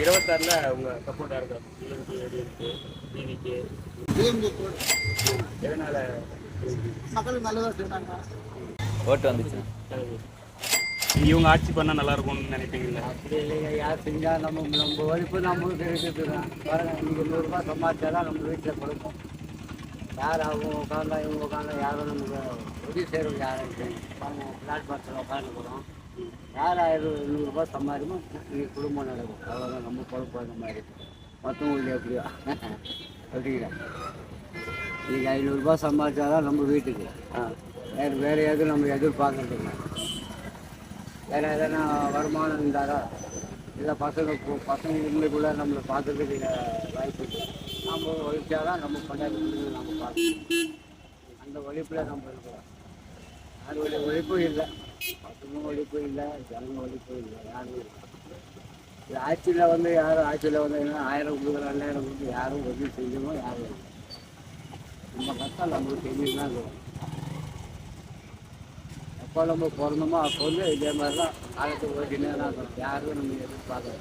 26ல உங்க சப்போர்ட் யாருக்கு? DMK, TVK எதனால? மக்கள் நல்லதா செய்றாங்க. ஓட்டு வந்துச்சு. இவங்க ஆட்சி பண்ணா நல்லா இருக்கும்னு நினைப்பீங்கல்ல? அப்படி இல்லைங்க, யார் செஞ்சா நம்ம உழைப்பு நம்மளுக்கு இருக்குது தான். பாருங்க, இன்னைக்கு 100 ரூபாய் சம்பாதிச்சாதான் நம்ம வீட்டில் கொடுப்போம். யார் அவங்க உட்காந்தா இவங்க உட்காந்தா யாரும் நமக்கு உதவி செய்கிறவங்க யாரும் இல்லை. பாருங்க, பிளாட்பாரத்தில் உட்காந்துக்கிறோம். யார் 100 ரூபாய் சம்பாதிக்குமோ இன்னைக்கு குடும்பம் நடக்கும். அவ்வளோதான் நம்ம பொறுப்பு. அந்த மாதிரி மற்றவங்களுக்கு எப்படியா அப்படிங்களா? இன்னைக்கு 500 ரூபாய் சம்பாதிச்சாதான் நம்ம வீட்டுக்கு வேறு எதுவும் நம்ம எதிர்பார்க்கறது இல்லை. வேறு எதனா வருமானம் இருந்தாரா இல்லை பசங்க இன்னைக்குள்ளே நம்மளை பார்க்கறதுக்கு வாய்ப்பு இல்லை. நம்ம உழைச்சாதான் நம்ம கொண்டாடி நம்ம பார்க்கணும். அந்த உழைப்பில் நம்ம இருக்கிறோம். யாருடைய உழைப்பும் இல்லை, பசங்க உழைப்பும் இல்லை, ஜனங்க உழைப்பும் இல்லை, யாரும் இல்லை. இது ஆட்சியில் யாரும் ஆட்சியில் என்ன 1000 கொடுக்குற 2000 கொடுத்து யாரும் உதவி செஞ்சோமோ யாரும் இல்லை. நம்ம கஷ்டம் நம்மளுக்கு தெரிஞ்சுதான் இருக்கும். எப்போ நம்ம பிறந்தோமோ அப்போ இதே மாதிரி தான் காலத்துக்கு ஓட்டினே தான் இருக்கும். யாரும் நம்ம எதிர்பார்க்கல.